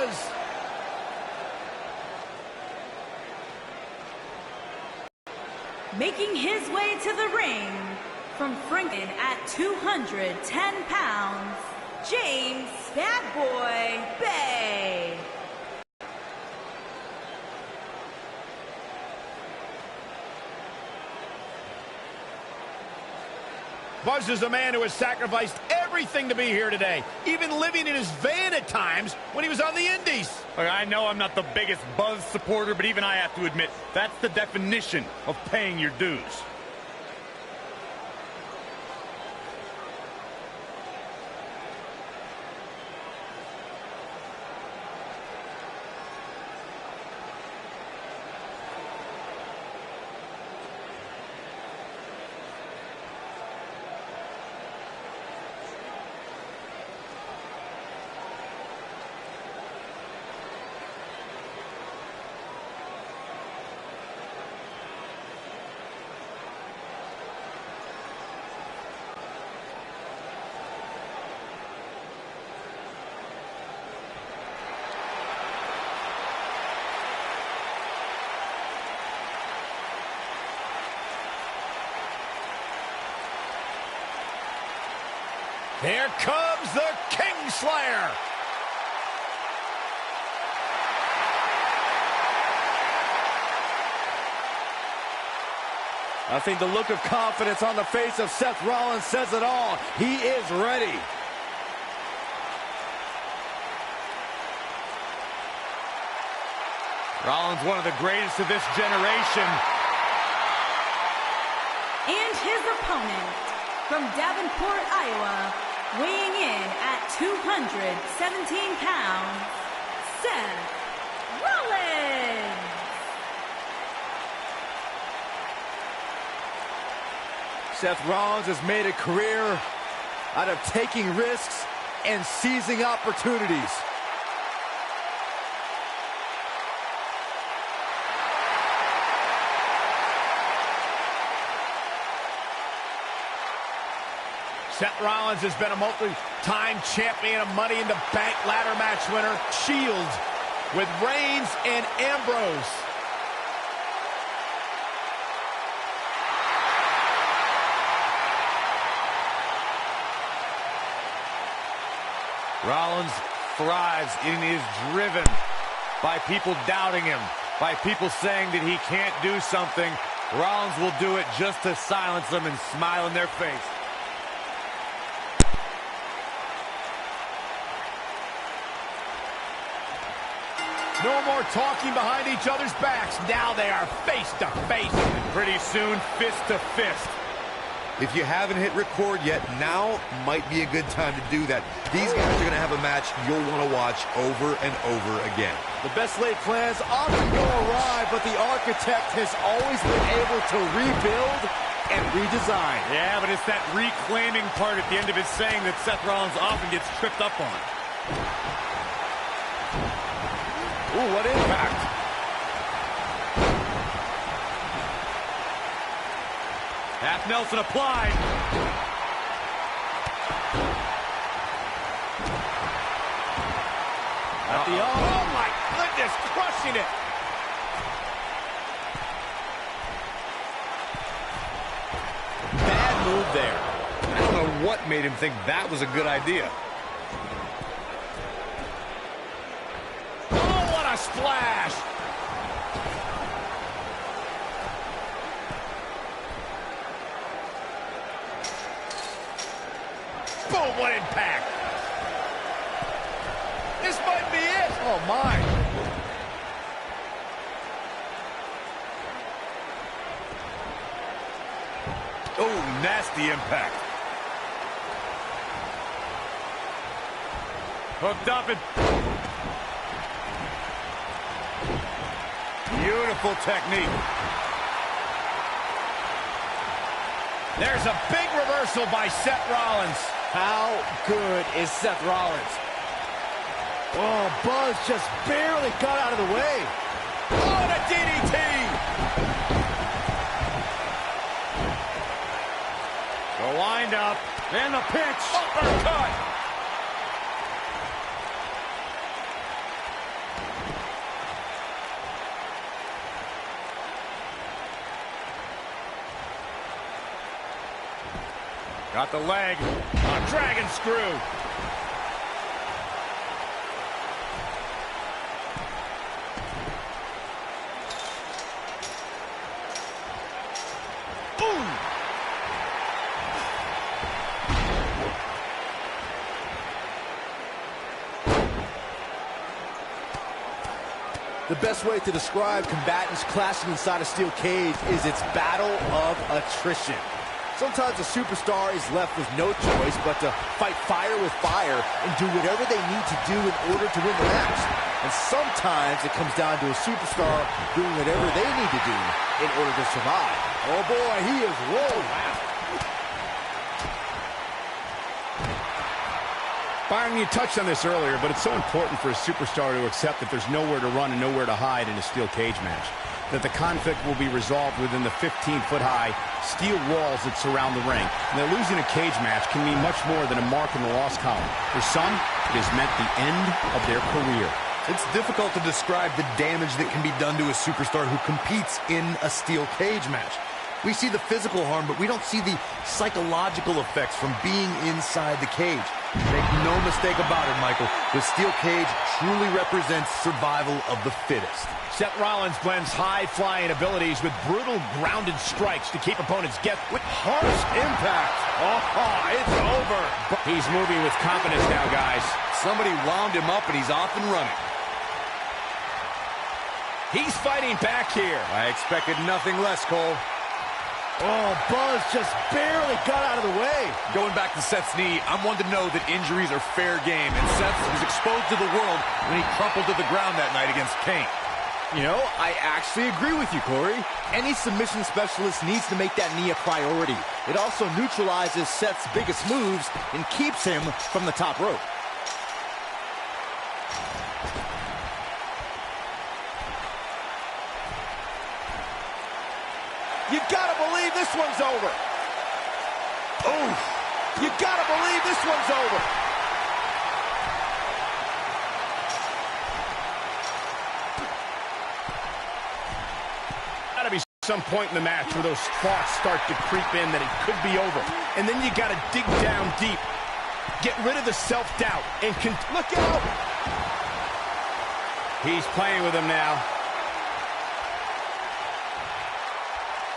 Buzz. Making his way to the ring from Franklin at 210 pounds, James Bad Boy Bay. Buzz is a man who has sacrificed everything to be here today, even living in his van at times when he was on the Indies. Look, I know I'm not the biggest Buzz supporter, but even I have to admit, that's the definition of paying your dues. Here comes the Kingslayer. I think the look of confidence on the face of Seth Rollins says it all. He is ready. Rollins, one of the greatest of this generation. And his opponent from Davenport, Iowa, weighing in at 217 pounds, Seth Rollins. Seth Rollins has made a career out of taking risks and seizing opportunities. Seth Rollins has been a multi-time champion, a Money in the Bank ladder match winner, Shield, with Reigns and Ambrose. Rollins thrives and is driven by people doubting him, by people saying that he can't do something. Rollins will do it just to silence them and smile in their face. No more talking behind each other's backs. Now they are face to face. And pretty soon, fist to fist. If you haven't hit record yet, now might be a good time to do that. These guys are going to have a match you'll want to watch over and over again. The best laid plans often go awry, but the architect has always been able to rebuild and redesign. Yeah, but it's that reclaiming part at the end of his saying that Seth Rollins often gets tripped up on. Ooh, what impact. Half Nelson applied. At the arm. Oh my goodness, crushing it. Bad move there. I don't know what made him think that was a good idea. Oh, what a splash. Boom, what impact. This might be it. Oh, my. Oh, nasty impact. Hooked up and... Beautiful technique. There's a big reversal by Seth Rollins. How good is Seth Rollins? Oh, Buzz just barely got out of the way. Oh, and a DDT. The wind up, and the pitch. Uppercut. Got the leg. A dragon screw. Boom. The best way to describe combatants clashing inside a steel cage is its battle of attrition. Sometimes a superstar is left with no choice but to fight fire with fire and do whatever they need to do in order to win the match. And sometimes it comes down to a superstar doing whatever they need to do in order to survive. Oh boy, he is rolling. Byron, you touched on this earlier, but it's so important for a superstar to accept that there's nowhere to run and nowhere to hide in a steel cage match. That the conflict will be resolved within the 15-foot-high steel walls that surround the ring. And that losing a cage match can mean much more than a mark in the loss column. For some, it has meant the end of their career. It's difficult to describe the damage that can be done to a superstar who competes in a steel cage match. We see the physical harm, but we don't see the psychological effects from being inside the cage. Make no mistake about it, Michael. The steel cage truly represents survival of the fittest. Seth Rollins blends high-flying abilities with brutal grounded strikes to keep opponents guessing with harsh impact. Oh, it's over. He's moving with confidence now, guys. Somebody wound him up, and he's off and running. He's fighting back here. I expected nothing less, Cole. Oh, Buzz just barely got out of the way. Going back to Seth's knee, I'm one to know that injuries are fair game, and Seth was exposed to the world when he crumpled to the ground that night against Kane. You know, I actually agree with you, Corey. Any submission specialist needs to make that knee a priority. It also neutralizes Seth's biggest moves and keeps him from the top rope. You gotta believe this one's over. Oh, you gotta believe this one's over. Gotta be some point in the match where those thoughts start to creep in that it could be over. And then you gotta dig down deep. Get rid of the self-doubt and look out! He's playing with him now.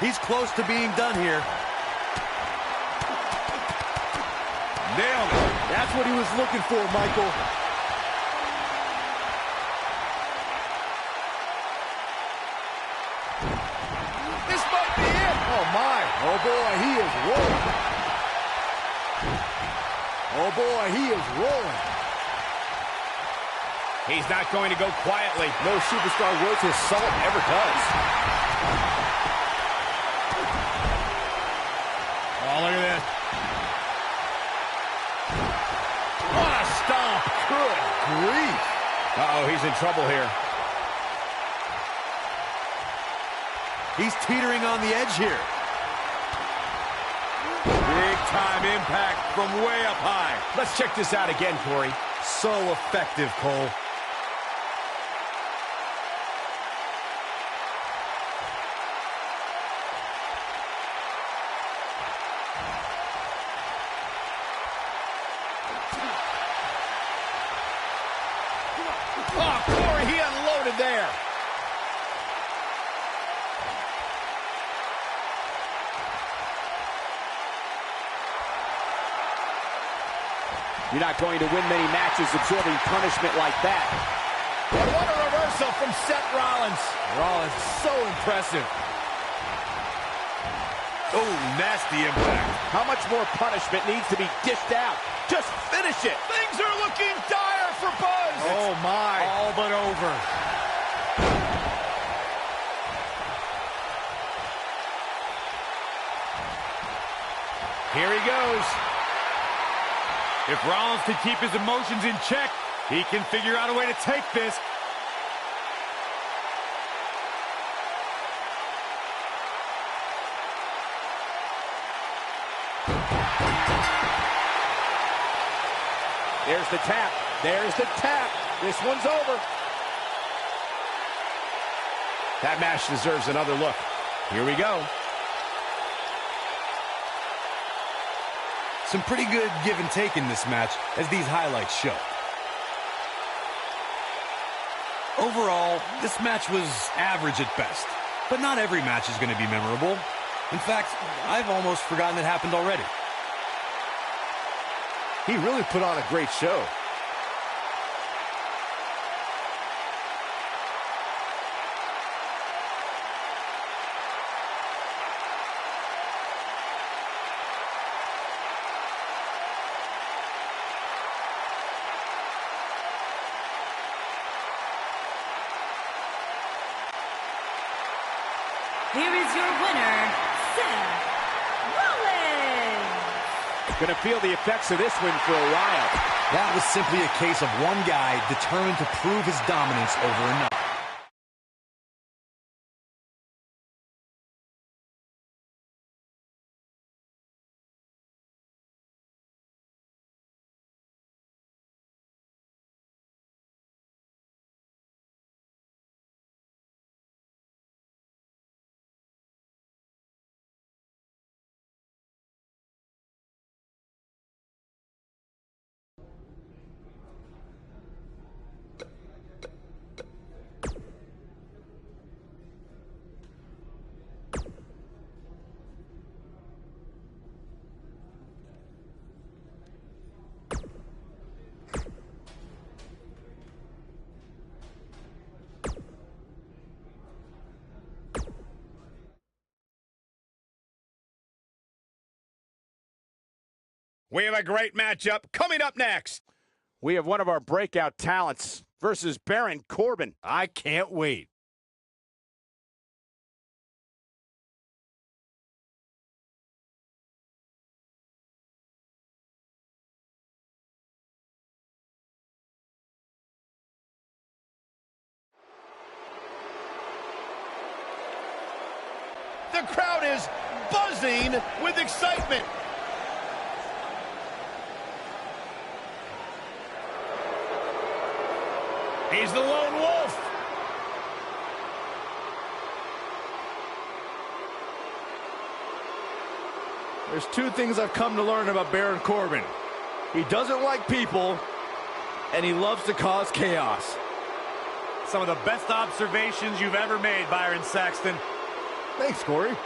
He's close to being done here. Nailed it. That's what he was looking for, Michael. This might be it! Oh, my. Oh, boy, he is rolling. Oh, boy, he is rolling. He's not going to go quietly. No superstar worth his salt ever does. Oh, look at this. What a stomp. Good grief. Uh-oh, he's in trouble here. He's teetering on the edge here. Big time impact from way up high. Let's check this out again, Corey. So effective, Cole. Oh, Corey, he unloaded there. You're not going to win many matches absorbing punishment like that. And what a reversal from Seth Rollins. Rollins, so impressive. Oh, nasty impact. How much more punishment needs to be dished out? Just finish it. Things are looking dire for Buzz. Oh, my. All but over. Here he goes. If Rollins can keep his emotions in check, he can figure out a way to take this. There's the tap. There's the tap. This one's over. That match deserves another look. Here we go. Some pretty good give and take in this match, as these highlights show. Overall, this match was average at best, but not every match is going to be memorable. In fact, I've almost forgotten it happened already. He really put on a great show. Here is your winner, Seth Rollins. Going to feel the effects of this win for a while. That was simply a case of one guy determined to prove his dominance over another. We have a great matchup coming up next. We have one of our breakout talents versus Baron Corbin. I can't wait. The crowd is buzzing with excitement. He's the lone wolf. There's two things I've come to learn about Baron Corbin. He doesn't like people, and he loves to cause chaos. Some of the best observations you've ever made, Byron Saxton. Thanks, Corey.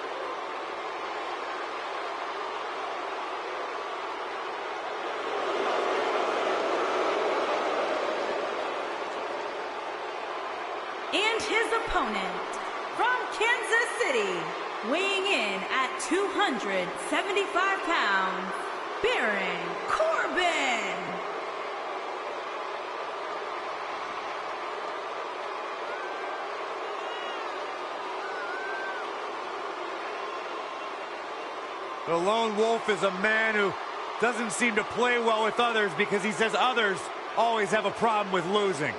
And his opponent, from Kansas City, weighing in at 275 pounds, Baron Corbin. The lone wolf is a man who doesn't seem to play well with others because he says others always have a problem with losing.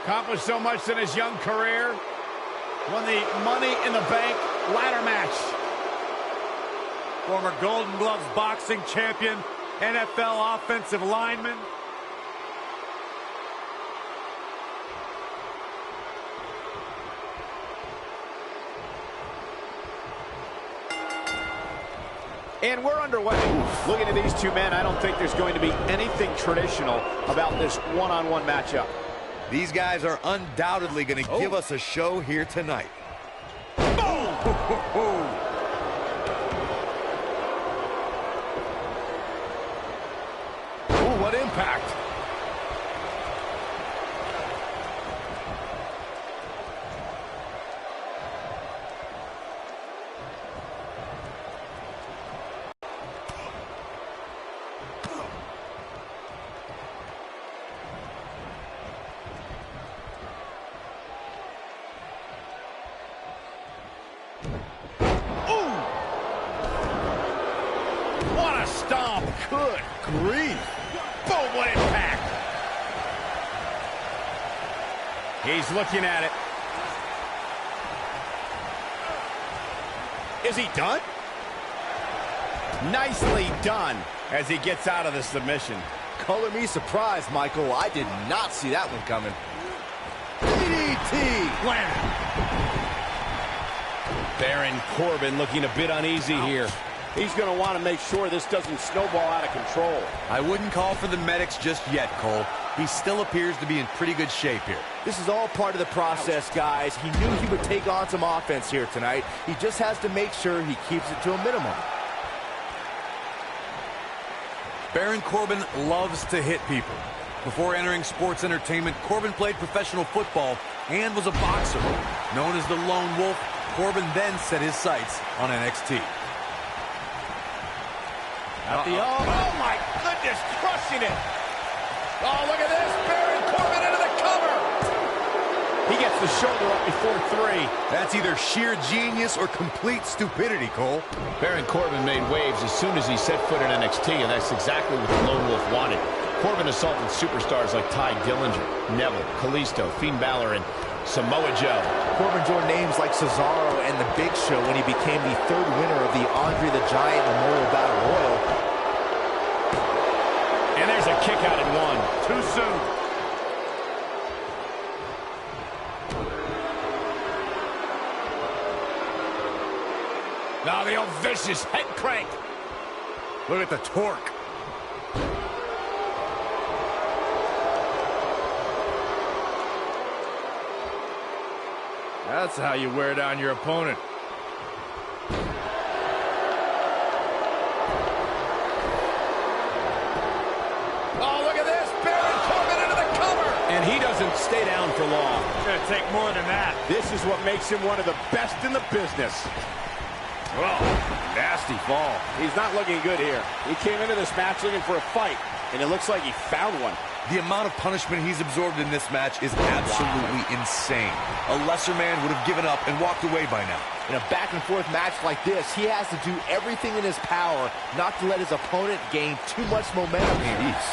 Accomplished so much in his young career. Won the Money in the Bank ladder match. Former Golden Gloves boxing champion, NFL offensive lineman. And we're underway. Looking at these two men, I don't think there's going to be anything traditional about this one-on-one matchup. These guys are undoubtedly going to give us a show here tonight. Ooh, what impact. What a stomp. Good grief. Boom, what impact. He's looking at it. Is he done? Nicely done as he gets out of the submission. Color me surprised, Michael. I did not see that one coming. DDT! Baron Corbin looking a bit uneasy here. He's going to want to make sure this doesn't snowball out of control. I wouldn't call for the medics just yet, Cole. He still appears to be in pretty good shape here. This is all part of the process, guys. He knew he would take on some offense here tonight. He just has to make sure he keeps it to a minimum. Baron Corbin loves to hit people. Before entering sports entertainment, Corbin played professional football and was a boxer. Known as the Lone Wolf, Corbin then set his sights on NXT. Oh, my goodness, crushing it. Oh, look at this. Baron Corbin into the cover. He gets the shoulder up before 3. That's either sheer genius or complete stupidity, Cole. Baron Corbin made waves as soon as he set foot in NXT, and that's exactly what the Lone Wolf wanted. Corbin assaulted superstars like Ty Dillinger, Neville, Kalisto, Finn Balor, and Samoa Joe. Corbin joined names like Cesaro and The Big Show when he became the 3rd winner of the Andre the Giant Memorial Battle Royal. And there's a kick out at 1. Too soon. Now the old vicious head crank. Look at the torque. That's how you wear down your opponent. Oh, look at this. Baron Corbin into the cover. And he doesn't stay down for long. It's going to take more than that. This is what makes him one of the best in the business. Oh, nasty fall. He's not looking good here. He came into this match looking for a fight, and it looks like he found one. The amount of punishment he's absorbed in this match is absolutely insane. A lesser man would have given up and walked away by now. In a back-and-forth match like this, he has to do everything in his power not to let his opponent gain too much momentum. Jeez.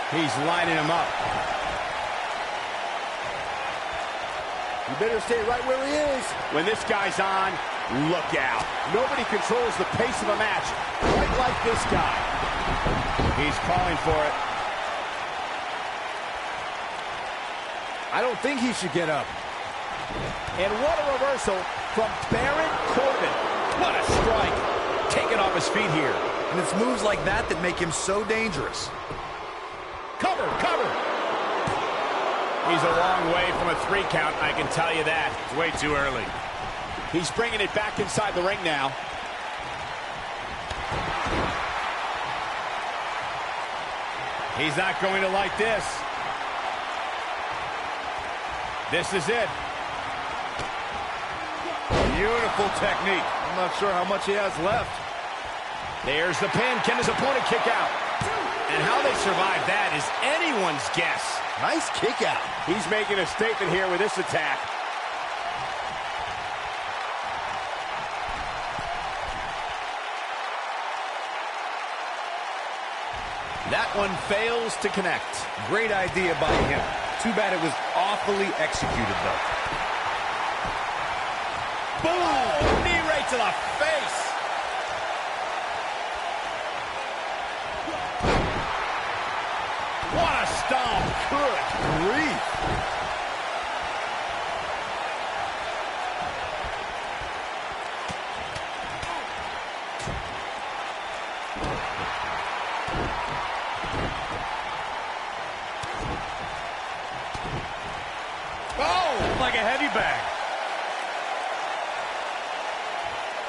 He's lining him up. You better stay right where he is. When this guy's on, look out. Nobody controls the pace of a match quite like this guy. He's calling for it. I don't think he should get up. And what a reversal from Baron Corbin. What a strike. Taken off his feet here. And it's moves like that that make him so dangerous. Cover, cover. He's a long way from a 3 count, I can tell you that. It's way too early. He's bringing it back inside the ring now. He's not going to like this. This is it. Beautiful technique. I'm not sure how much he has left. There's the pin. Can his opponent kick out? And how they survive that is anyone's guess. Nice kick out. He's making a statement here with this attack. That one fails to connect. Great idea by him. Too bad it was awfully executed, though. Boom! Knee right to the face. What a stomp. Good grief. Oh, like a heavy bag.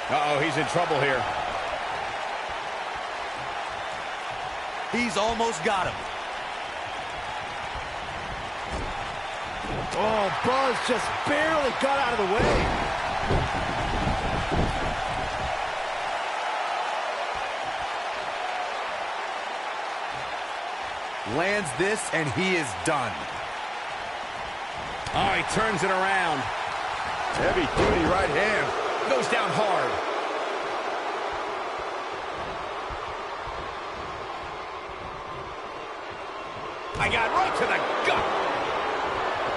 Uh-oh, he's in trouble here. He's almost got him. Oh, Buzz just barely got out of the way. Lands this, and he is done. Oh, he turns it around. Heavy-duty right hand. Goes down hard. I got right to the gut.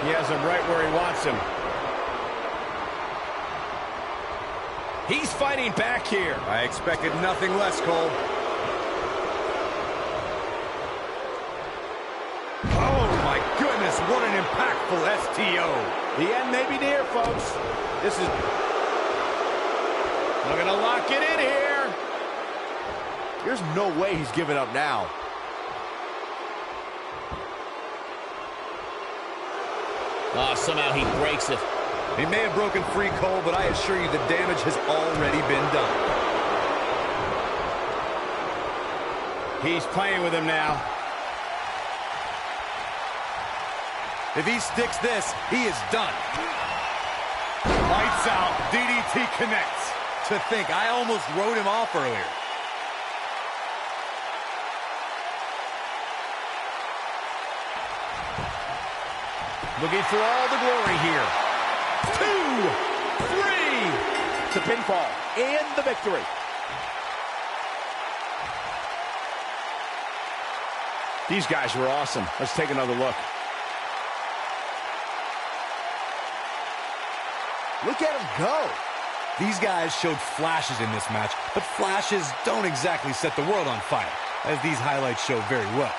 He has him right where he wants him. He's fighting back here. I expected nothing less, Cole. Oh, my goodness, what an impactful STO. The end may be near, folks. This is... Looking to lock it in here. There's no way he's giving up now. Oh, somehow he breaks it. He may have broken free, Cole, but I assure you the damage has already been done. He's playing with him now. If he sticks this, he is done. Lights out. DDT connects. To think, I almost wrote him off earlier. Looking for all the glory here. 2, 3. The pinfall and the victory. These guys were awesome. Let's take another look. Look at him go. These guys showed flashes in this match, but flashes don't exactly set the world on fire, as these highlights show very well.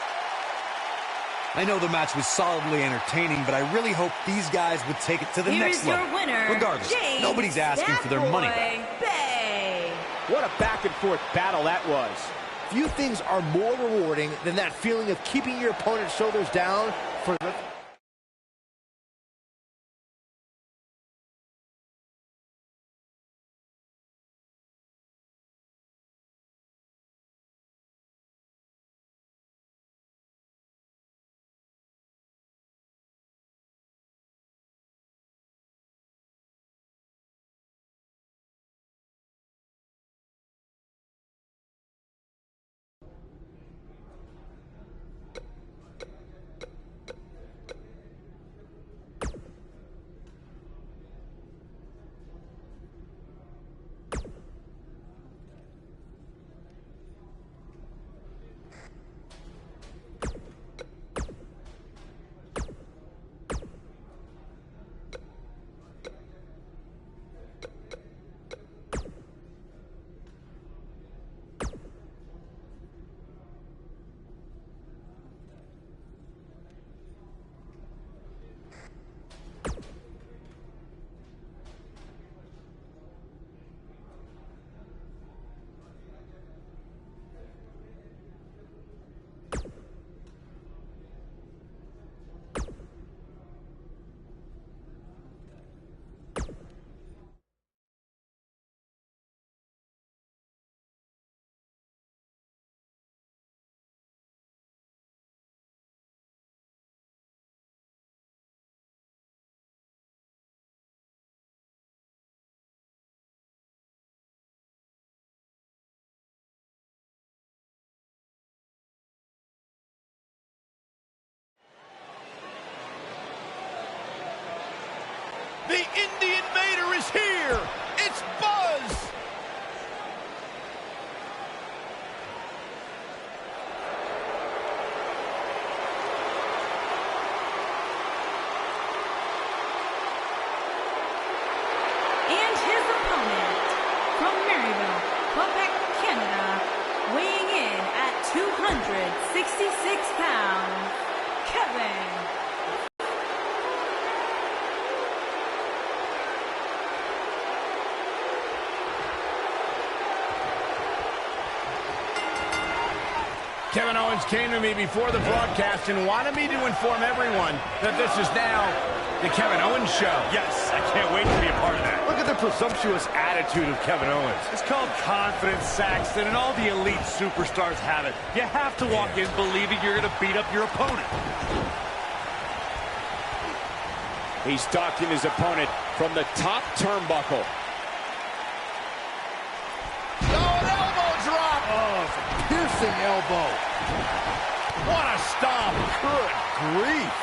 I know the match was solidly entertaining, but I really hope these guys would take it to the next level. Your winner, Regardless, James, nobody's asking for their money back. What a back-and-forth battle that was. Few things are more rewarding than that feeling of keeping your opponent's shoulders down for the... The Indie Invader is here! It's Buzz! And his opponent, from Maryville, Quebec, Canada, weighing in at 266 pounds, Kevin. Kevin Owens came to me before the broadcast and wanted me to inform everyone that this is now the Kevin Owens Show. Yes, I can't wait to be a part of that. Look at the presumptuous attitude of Kevin Owens. It's called confidence, Saxton, and all the elite superstars have it. You have to walk in believing you're going to beat up your opponent. He's stalking his opponent from the top turnbuckle. Piercing elbow. What a stomp! Good grief.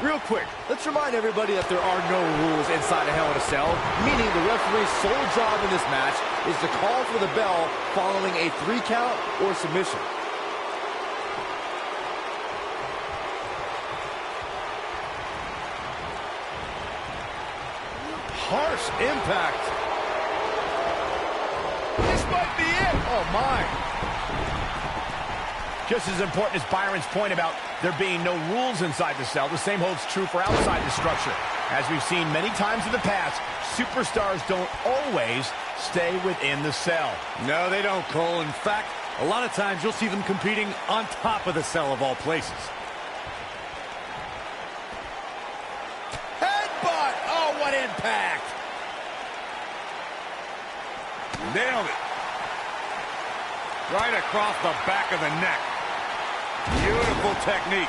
Real quick, let's remind everybody that there are no rules inside a Hell in a Cell, meaning the referee's sole job in this match is to call for the bell following a 3 count or submission. Harsh impact. This might be it. Oh, my. Just as important as Byron's point about there being no rules inside the cell, the same holds true for outside the structure. As we've seen many times in the past, superstars don't always stay within the cell. No, they don't, Cole. In fact, a lot of times you'll see them competing on top of the cell of all places. Headbutt. Oh, what impact. Nailed it. Right across the back of the neck. Beautiful technique.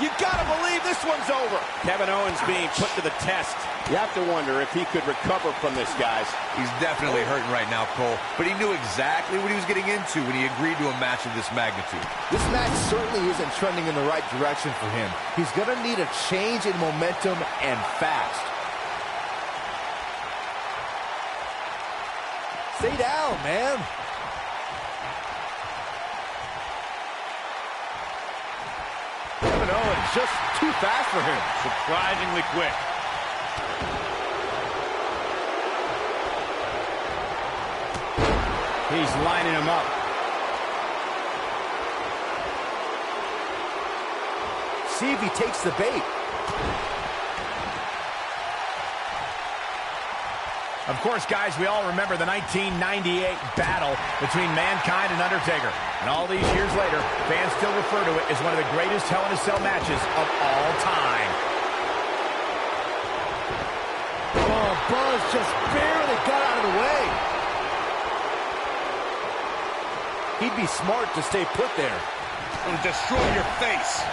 You gotta believe this one's over. Kevin Owens being put to the test. You have to wonder if he could recover from this, guys. He's definitely hurting right now, Cole, but he knew exactly what he was getting into when he agreed to a match of this magnitude. This match certainly isn't trending in the right direction for him. He's gonna need a change in momentum and fast. Stay down, man. Kevin Owens just too fast for him. Surprisingly quick. He's lining him up. See if he takes the bait. Of course, guys, we all remember the 1998 battle between Mankind and Undertaker. And all these years later, fans still refer to it as one of the greatest Hell in a Cell matches of all time. Oh, Buzz just barely got out of the way. He'd be smart to stay put there. It'll destroy your face.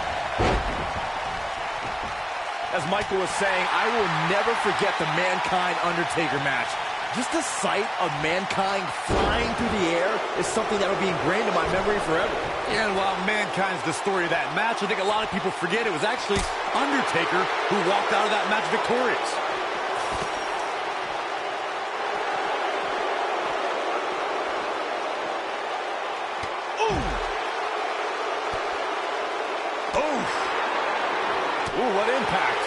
As Michael was saying, I will never forget the Mankind-Undertaker match. Just the sight of Mankind flying through the air is something that will be ingrained in my memory forever. Yeah, and while Mankind's the story of that match, I think a lot of people forget it was actually Undertaker who walked out of that match victorious. Ooh, what impact.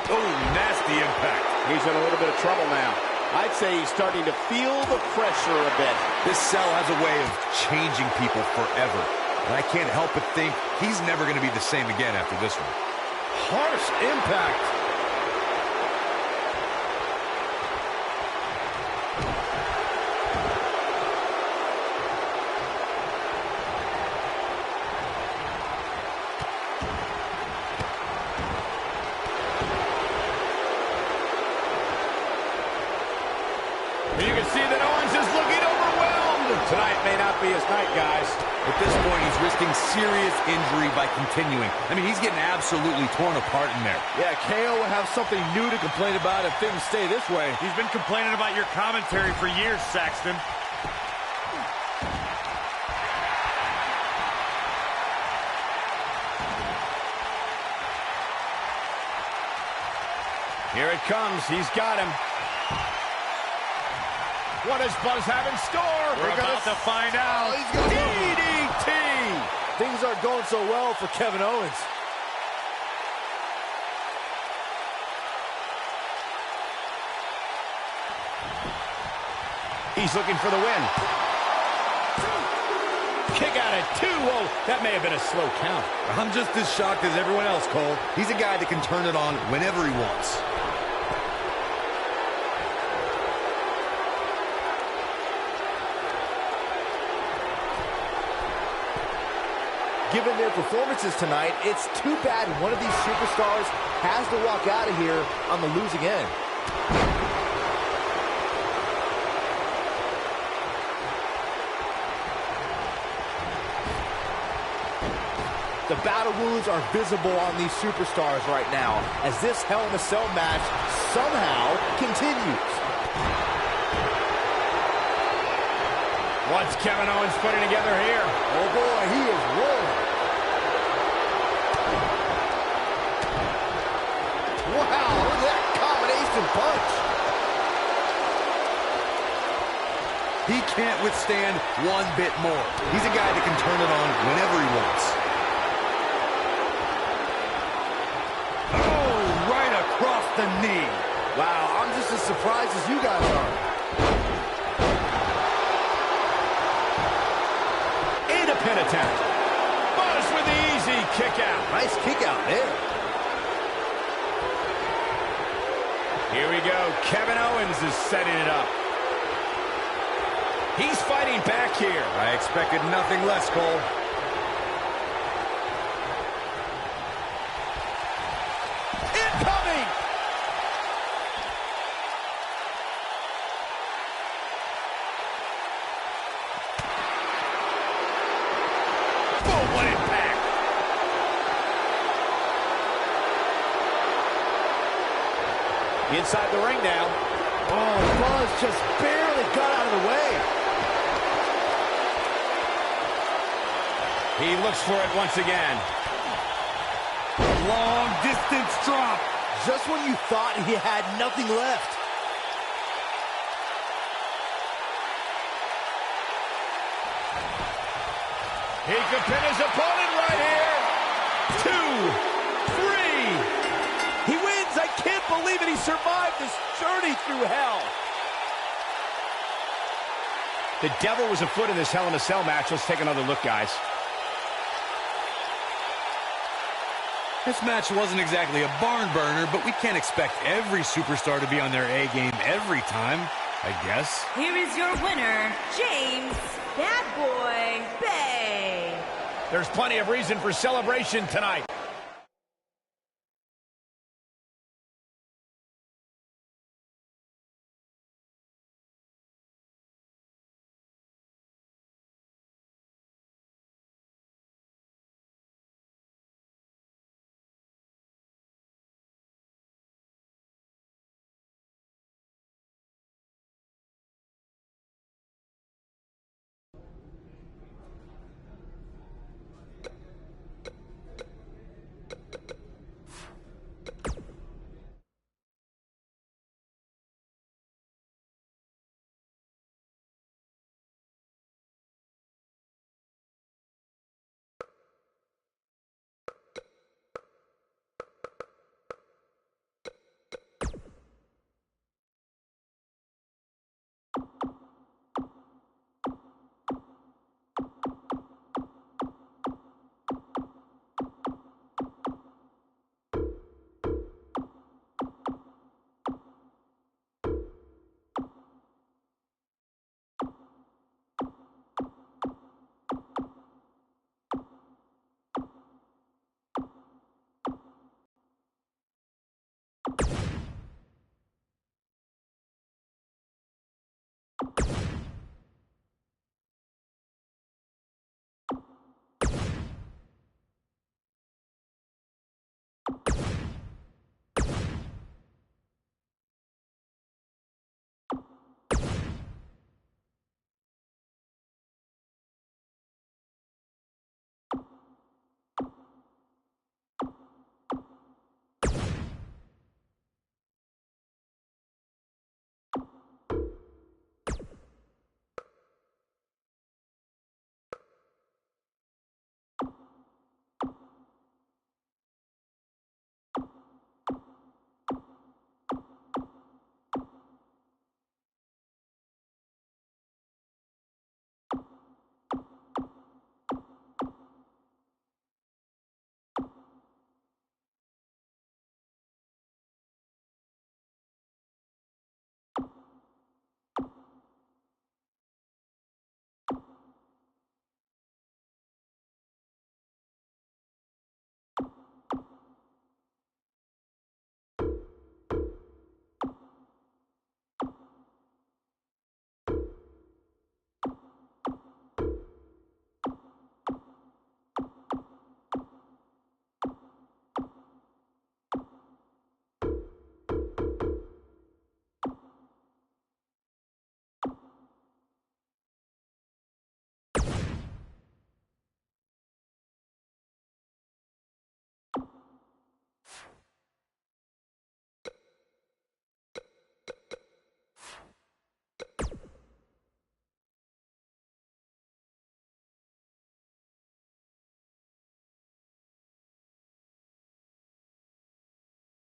Oh, nasty impact. He's in a little bit of trouble now. I'd say he's starting to feel the pressure a bit. This cell has a way of changing people forever. And I can't help but think he's never going to be the same again after this one. Harsh impact. You can see that Owens is looking overwhelmed. Tonight may not be his night, guys. At this point, he's risking serious injury by continuing. I mean, he's getting absolutely torn apart in there. Yeah, KO will have something new to complain about if things stay this way. He's been complaining about your commentary for years, Saxton. Here it comes. He's got him. What does Buzz have in store? We're about to find out. Oh, he's gonna DDT! Things aren't going so well for Kevin Owens. He's looking for the win. Kick out at 2. Whoa, that may have been a slow count. I'm just as shocked as everyone else, Cole. He's a guy that can turn it on whenever he wants. Given their performances tonight, it's too bad one of these superstars has to walk out of here on the losing end. The battle wounds are visible on these superstars right now as this Hell in a Cell match somehow continues. What's Kevin Owens putting together here? Oh boy, he is rolling. Wow, look at that combination punch. He can't withstand one bit more. He's a guy that can turn it on whenever he wants. Oh, right across the knee. Wow, I'm just as surprised as you guys are. Into pin attempt. Buzz with the easy kick out. Nice kick out there. Here we go. Kevin Owens is setting it up. He's fighting back here. I expected nothing less, Cole. Incoming! Boom, what impact. Inside the ring now. Oh, Buzz just barely got out of the way. He looks for it once again. Long distance drop. Just when you thought he had nothing left. He could pin his opponent right here. 2, 3. He wins. I can't believe it. He survived this journey through hell. The devil was afoot in this Hell in a Cell match. Let's take another look, guys. This match wasn't exactly a barn burner, but we can't expect every superstar to be on their A game every time, I guess. Here is your winner, James Bad Boy Bay. There's plenty of reason for celebration tonight.